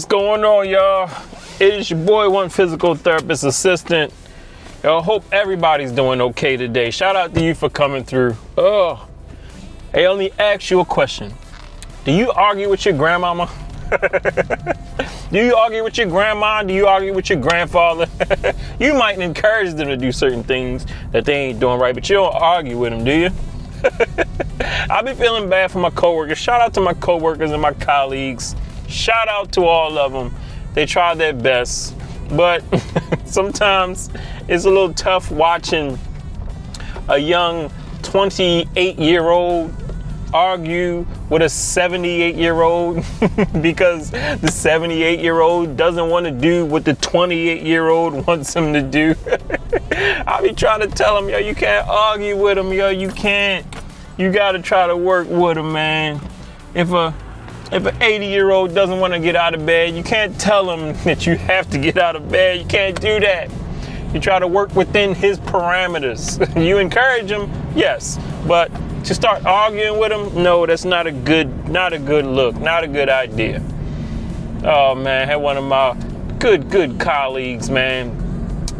What's going on, y'all? It is your boy, one physical therapist assistant. Y'all, hope everybody's doing okay today. Shout out to you for coming through. Oh, hey, let me ask you a question. Do you argue with your grandmama? Do you argue with your grandma? Do you argue with your grandfather? You might encourage them to do certain things that they ain't doing right, but you don't argue with them, do you? I be feeling bad for my coworkers. Shout out to my coworkers and my colleagues. Shout out to all of them. They try their best, but sometimes it's a little tough watching a young 28-year-old argue with a 78-year-old because the 78-year-old doesn't want to do what the 28-year-old wants him to do. I be trying to tell him, yo, you can't argue with him, yo, you can't. You got to try to work with him, man. If an 80-year-old doesn't want to get out of bed, you can't tell him that you have to get out of bed. You can't do that. You try to work within his parameters. You encourage him, yes, but to start arguing with him, no, that's not a good look, not a good idea. Oh man, I had one of my good colleagues, man,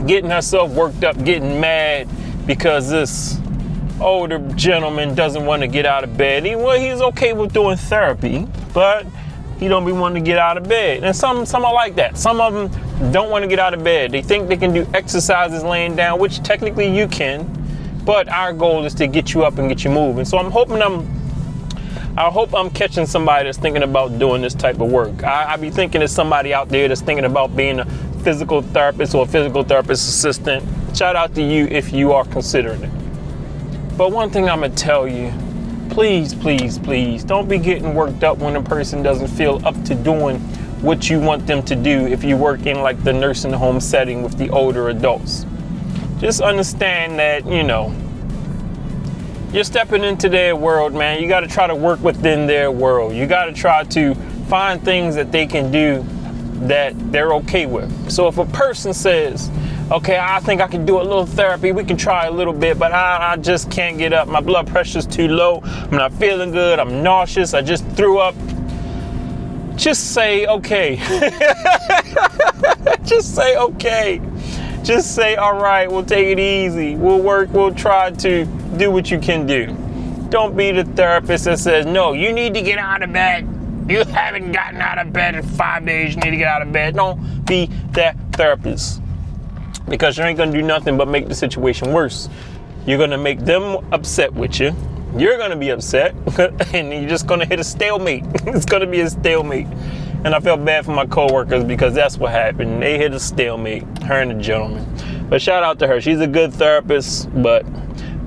getting herself worked up, getting mad because this older gentleman doesn't want to get out of bed. He's okay with doing therapy, but he don't be wanting to get out of bed. And some are like that. Some of them don't want to get out of bed. They think they can do exercises laying down, which technically you can, but our goal is to get you up and get you moving. So I hope I'm catching somebody that's thinking about doing this type of work. I be thinking there's somebody out there that's thinking about being a physical therapist or a physical therapist assistant. Shout out to you if you are considering it. But one thing I'm gonna tell you, please, don't be getting worked up when a person doesn't feel up to doing what you want them to do if you work in like the nursing home setting with the older adults. Just understand that, you're stepping into their world, man. You gotta try to work within their world. You gotta try to find things that they can do that they're okay with. So if a person says, okay, I think I can do a little therapy, we can try a little bit, but I just can't get up. My blood pressure's too low. I'm not feeling good. I'm nauseous. I just threw up. Just say, okay. Just say, okay. Just say, all right, we'll take it easy. We'll work. We'll try to do what you can do. Don't be the therapist that says, no, you need to get out of bed. You haven't gotten out of bed in 5 days. You need to get out of bed. Don't be that therapist, because you ain't gonna do nothing but make the situation worse. You're gonna make them upset with you. You're gonna be upset, and you're just gonna hit a stalemate. It's gonna be a stalemate. And I felt bad for my coworkers because that's what happened. They hit a stalemate, her and the gentleman. But shout out to her. She's a good therapist, but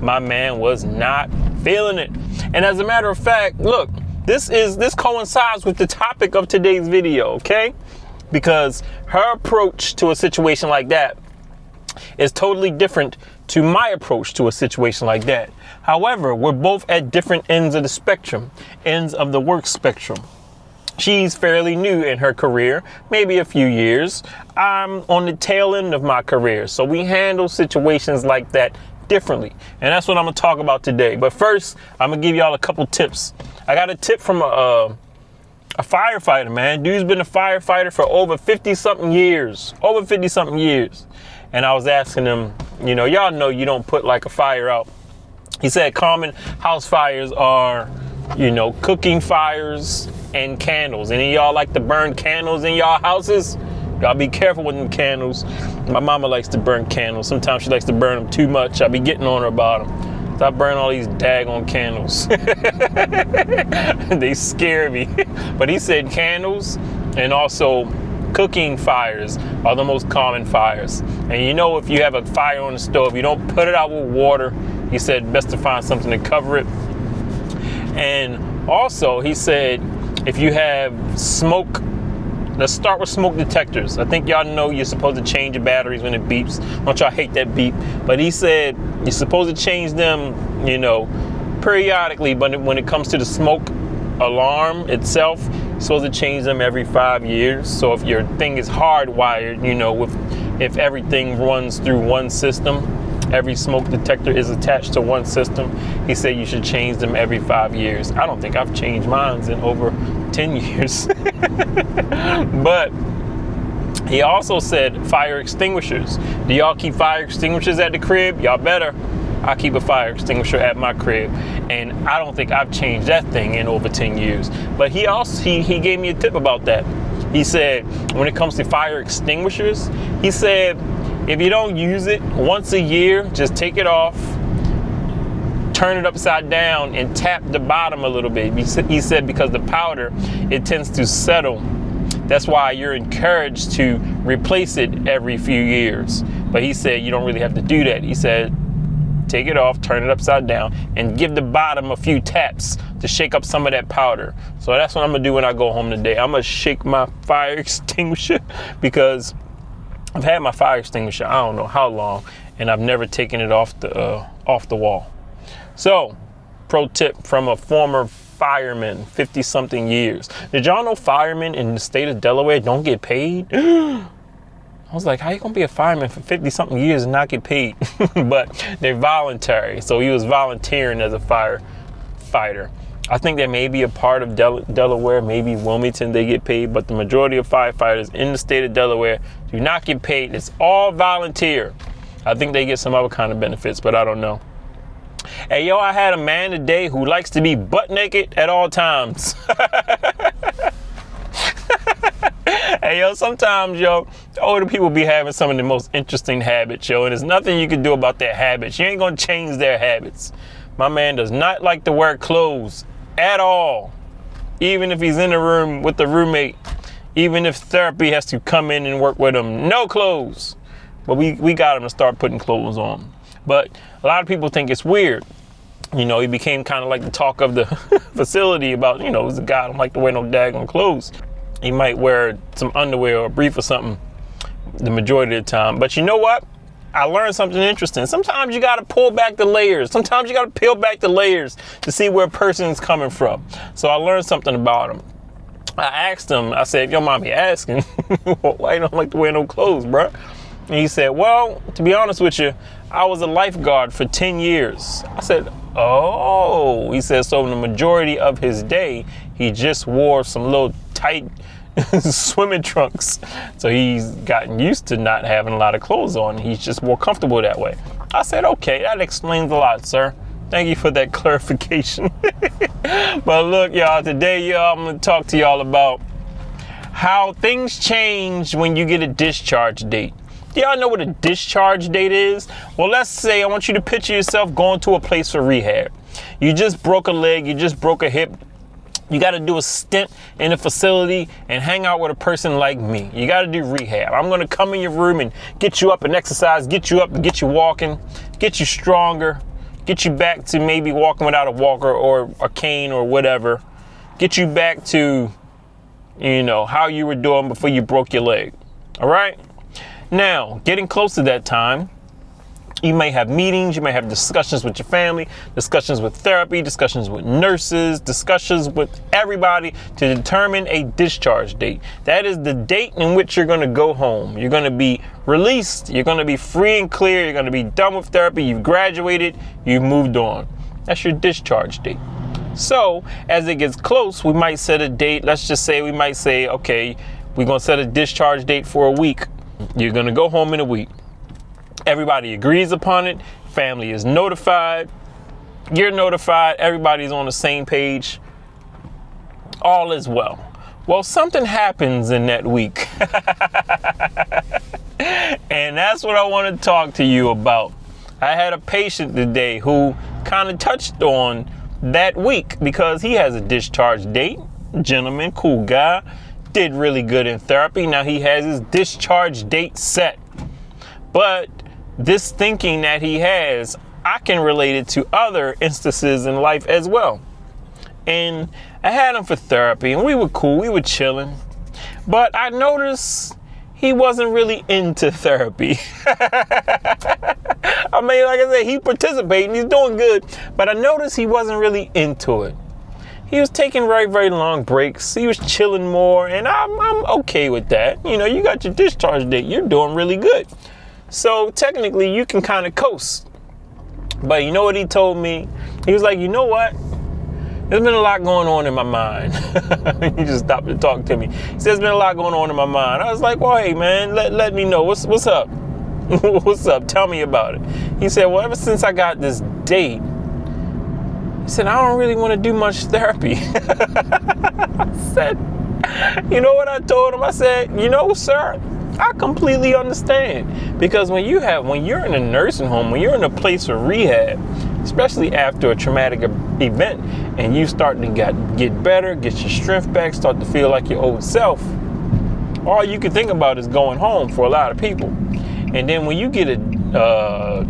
my man was not feeling it. And as a matter of fact, look, this coincides with the topic of today's video, okay? Because her approach to a situation like that is totally different to my approach to a situation like that. However, we're both at different ends of the spectrum, ends of the work spectrum. She's fairly new in her career, maybe a few years. I'm on the tail end of my career, so we handle situations like that differently. And that's what I'm gonna talk about today. But first, I'm gonna give y'all a couple tips. I got a tip from a firefighter, man. Dude's been a firefighter for over 50-something years. And I was asking him, y'all know you don't put like a fire out. He said common house fires are, cooking fires and candles. Any of y'all like to burn candles in y'all houses? Y'all be careful with them candles. My mama likes to burn candles. Sometimes she likes to burn them too much. I be getting on her about them. Stop burning all these daggone candles. They scare me. But he said candles and also cooking fires are the most common fires. And if you have a fire on the stove, you don't put it out with water. He said best to find something to cover it. And also he said if you have smoke, let's start with smoke detectors. I think y'all know you're supposed to change your batteries when it beeps. Don't y'all hate that beep? But he said you're supposed to change them, periodically. But when it comes to the smoke alarm itself, you're supposed to change them every 5 years. So if your thing is hardwired, if everything runs through one system, every smoke detector is attached to one system. He said you should change them every 5 years. I don't think I've changed mine in over 10 years. But he also said fire extinguishers. Do y'all keep fire extinguishers at the crib? Y'all better. I keep a fire extinguisher at my crib, and I don't think I've changed that thing in over 10 years. But he gave me a tip about that. He said when it comes to fire extinguishers, he said if you don't use it once a year, just take it off, turn it upside down, and tap the bottom a little bit. He said because the powder, it tends to settle. That's why you're encouraged to replace it every few years. But he said you don't really have to do that. He said take it off, turn it upside down, and give the bottom a few taps to shake up some of that powder. So that's what I'm gonna do when I go home today. I'm gonna shake my fire extinguisher because I've had my fire extinguisher I don't know how long, and I've never taken it off the wall. So, pro tip from a former fireman, 50 something years. Did y'all know firemen in the state of Delaware don't get paid? I was like, how you gonna be a fireman for 50 something years and not get paid? But they're voluntary. So he was volunteering as a firefighter. I think that may be a part of Delaware, maybe Wilmington, they get paid, but the majority of firefighters in the state of Delaware do not get paid. It's all volunteer. I think they get some other kind of benefits, but I don't know. Hey, yo, I had a man today who likes to be butt naked at all times. Hey, yo, sometimes, yo, older people be having some of the most interesting habits, yo, and there's nothing you can do about their habits. You ain't gonna change their habits. My man does not like to wear clothes at all, even if he's in a room with the roommate, even if therapy has to come in and work with him. No clothes. But we got him to start putting clothes on. But a lot of people think it's weird. You know, he became kind of like the talk of the facility about, you know, he's a guy, I don't like to wear no daggone clothes. He might wear some underwear or a brief or something the majority of the time. But you know what? I learned something interesting. Sometimes you got to pull back the layers. Sometimes you got to peel back the layers to see where a person's coming from. So I learned something about him. I asked him, I said, yo, mommy asking, why you don't like to wear no clothes, bro? And he said, well, to be honest with you, I was a lifeguard for 10 years. I said, oh. He said, so in the majority of his day, he just wore some little tight swimming trunks. So he's gotten used to not having a lot of clothes on. He's just more comfortable that way. I said, okay, that explains a lot, sir. Thank you for that clarification. But look, y'all, today, y'all, I'm going to talk to y'all about how things change when you get a discharge date. Do y'all know what a discharge date is? Well, let's say I want you to picture yourself going to a place for rehab. You just broke a leg, you just broke a hip. You got to do a stint in a facility and hang out with a person like me. You got to do rehab. I'm going to come in your room and get you up and exercise, get you up and get you walking, get you stronger, get you back to maybe walking without a walker or a cane or whatever. Get you back to, you know, how you were doing before you broke your leg. All right? Now, getting close to that time, you may have meetings, you may have discussions with your family, discussions with therapy, discussions with nurses, discussions with everybody to determine a discharge date. That is the date in which you're going to go home. You're going to be released. You're going to be free and clear. You're going to be done with therapy. You've graduated. You've moved on. That's your discharge date. So as it gets close, we might set a date. Let's just say we might say, okay, we're going to set a discharge date for a week. You're going to go home in a week. Everybody agrees upon it. Family is notified. You're notified. Everybody's on the same page. All is well. Well, something happens in that week. And that's what I want to talk to you about. I had a patient today who kind of touched on that week because he has a discharge date. Gentleman, cool guy, did really good in therapy. Now he has his discharge date set. But this thinking that he has, I can relate it to other instances in life as well. And I had him for therapy and we were cool, we were chilling. But I noticed he wasn't really into therapy. I mean, like I said, he participating, he's doing good, but I noticed he wasn't really into it. He was taking very, very long breaks. He was chilling more, and I'm okay with that. You know, you got your discharge date, you're doing really good. So technically you can kind of coast. But you know what he told me? He was like, you know what? there's been a lot going on in my mind. He just stopped to talk to me. He said, there's been a lot going on in my mind. I was like, well, hey, man, let me know. What's up? What's up? Tell me about it. He said, well, ever since I got this date, he said, I don't really want to do much therapy. I said, you know what I told him? I said, you know, sir, I completely understand. Because when you're in a nursing home, when you're in a place of rehab, especially after a traumatic event, and you start to get better, get your strength back, start to feel like your old self, all you can think about is going home for a lot of people. And then when you get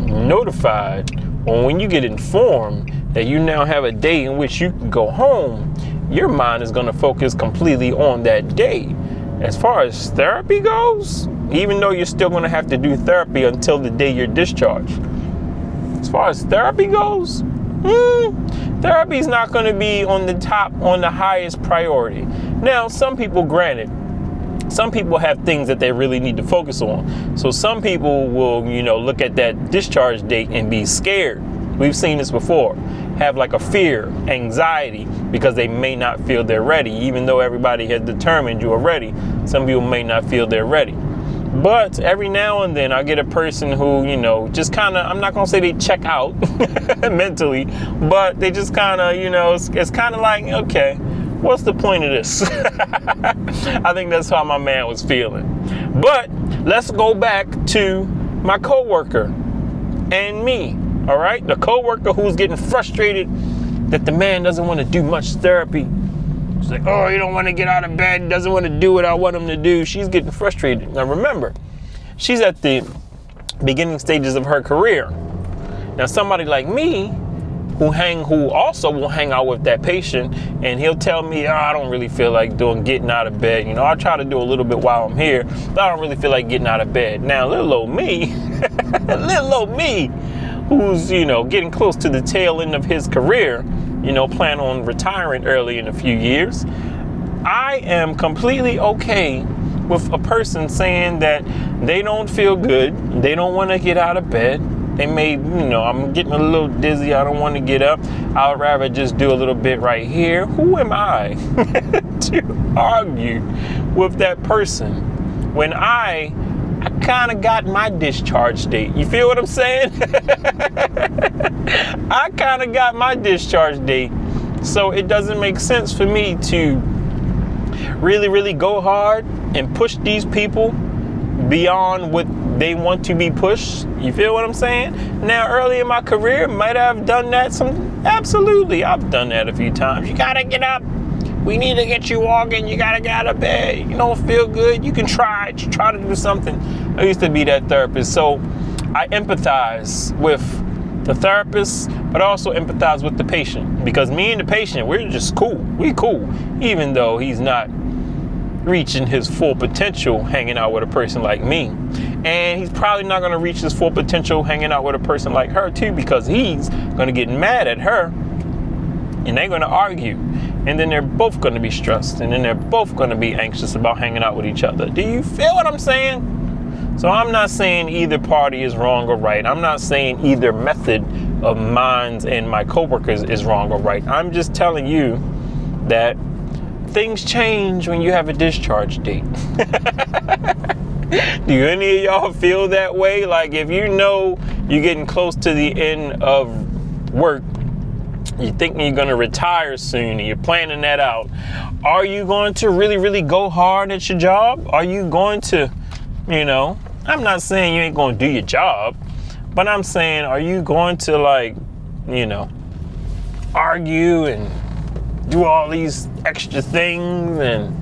notified, or when you get informed that you now have a day in which you can go home, your mind is going to focus completely on that day. As far as therapy goes, even though you're still going to have to do therapy until the day you're discharged, as far as therapy goes, therapy is not going to be on the highest priority. Now, some people, granted, some people have things that they really need to focus on. So some people will, look at that discharge date and be scared. We've seen this before. Have like a fear, anxiety, because they may not feel they're ready. Even though everybody has determined you are ready, some people may not feel they're ready. But every now and then I get a person who, just kind of, I'm not going to say they check out mentally, but they just kind of, it's kind of like, okay, what's the point of this? I think that's how my man was feeling. But let's go back to my coworker and me. All right, the coworker who's getting frustrated that the man doesn't want to do much therapy. She's like, oh, he don't want to get out of bed, doesn't want to do what I want him to do. She's getting frustrated. Now remember, she's at the beginning stages of her career. Now somebody like me, who also will hang out with that patient, and he'll tell me, I don't really feel like getting out of bed. I try to do a little bit while I'm here, but I don't really feel like getting out of bed. Now little old me, who's, getting close to the tail end of his career, plan on retiring early in a few years, I am completely okay with a person saying that they don't feel good, they don't want to get out of bed, they may, I'm getting a little dizzy, I don't want to get up, I'd rather just do a little bit right here. Who am I to argue with that person when I kind of got my discharge date? You feel what I'm saying? I kind of got my discharge date. So it doesn't make sense for me to really, really go hard and push these people beyond what they want to be pushed. You feel what I'm saying? Now, early in my career, might I have done that? Absolutely, I've done that a few times. You gotta get up. We need to get you walking. You gotta get out of bed. You don't feel good. You can try to do something. I used to be that therapist, so I empathize with the therapist, but also empathize with the patient, because me and the patient, we're just cool. We cool, even though he's not reaching his full potential hanging out with a person like me, and he's probably not going to reach his full potential hanging out with a person like her too, because he's going to get mad at her, and they're going to argue. And then they're both going to be stressed. And then they're both going to be anxious about hanging out with each other. Do you feel what I'm saying? So I'm not saying either party is wrong or right. I'm not saying either method of mine and my coworkers is wrong or right. I'm just telling you that things change when you have a discharge date. Do any of y'all feel that way? Like, if you know you're getting close to the end of work, you think you're going to retire soon, and you're planning that out, are you going to really, really go hard at your job? Are you going to, I'm not saying you ain't going to do your job, but I'm saying, are you going to, argue and do all these extra things and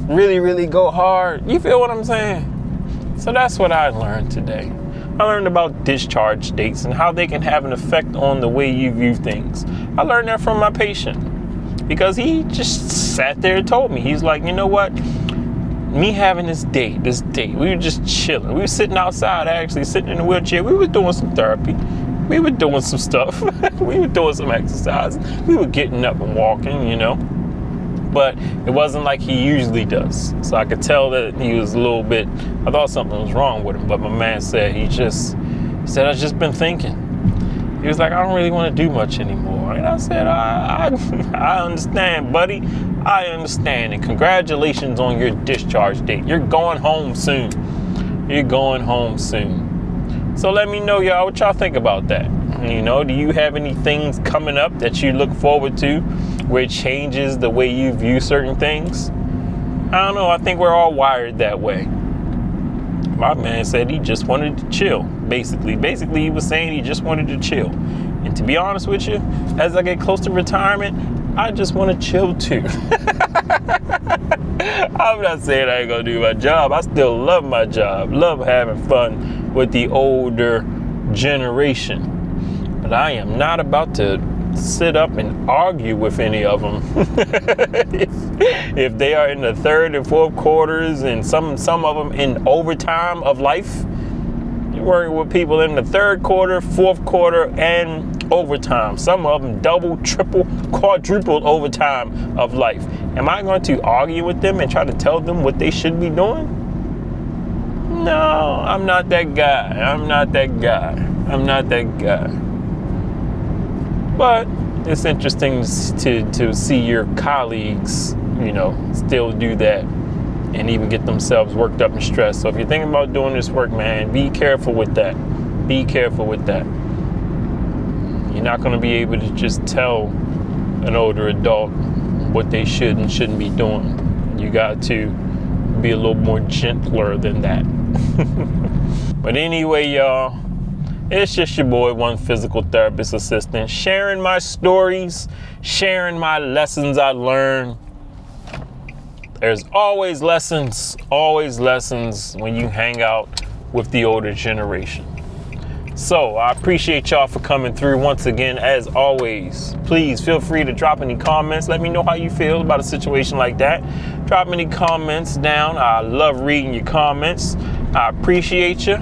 really, really go hard? You feel what I'm saying? So that's what I learned today. I learned about discharge dates and how they can have an effect on the way you view things. I learned that from my patient, because he just sat there and told me. He's like, you know what? Me having this date, we were just chilling. We were sitting outside, actually, sitting in a wheelchair. We were doing some therapy. We were doing some stuff. We were doing some exercise. We were getting up and walking, But it wasn't like he usually does. So I could tell that he was a little bit, I thought something was wrong with him. But my man said, he said, I've just been thinking. He was like, I don't really want to do much anymore. And I said, I understand, buddy. I understand. And congratulations on your discharge date. You're going home soon. You're going home soon. So let me know, y'all, what y'all think about that. You know, do you have any things coming up that you look forward to where it changes the way you view certain things? I don't know. I think we're all wired that way. My man said he just wanted to chill, basically. Basically, he was saying he just wanted to chill. And to be honest with you, as I get close to retirement, I just want to chill too. I'm not saying I ain't gonna do my job. I still love my job, love having fun with the older generation. But I am not about to sit up and argue with any of them. If they are in the third and fourth quarters, and some of them in overtime of life, you're working with people in the third quarter, fourth quarter, and overtime. Some of them double, triple, quadruple overtime of life. Am I going to argue with them and try to tell them what they should be doing? No, I'm not that guy. I'm not that guy. I'm not that guy. But it's interesting to see your colleagues, you know, still do that and even get themselves worked up and stressed. So if you're thinking about doing this work, man, be careful with that. Be careful with that. You're not going to be able to just tell an older adult what they should and shouldn't be doing. You got to be a little more gentler than that. But anyway, y'all, it's just your boy, one physical therapist assistant, sharing my stories, sharing my lessons I learned. There's always lessons when you hang out with the older generation. So I appreciate y'all for coming through once again. As always, please feel free to drop any comments. Let me know how you feel about a situation like that. Drop any comments down. I love reading your comments. I appreciate you.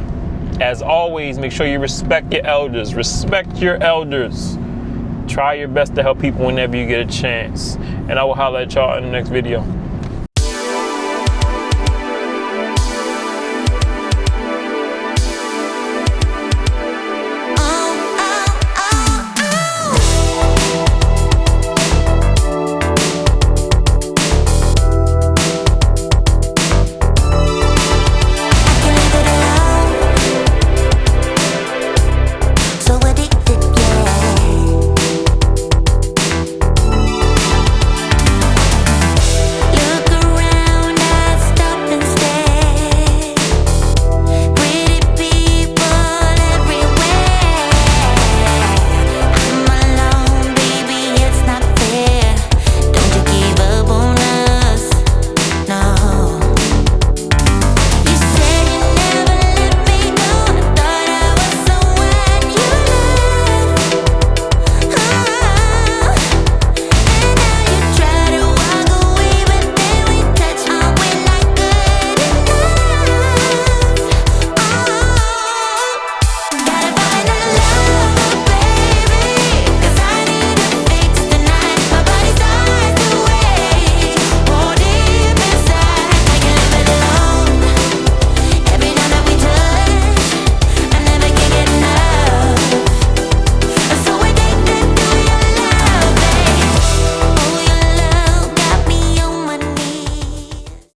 As always, make sure you respect your elders. Respect your elders. Try your best to help people whenever you get a chance. And I will holler at y'all in the next video.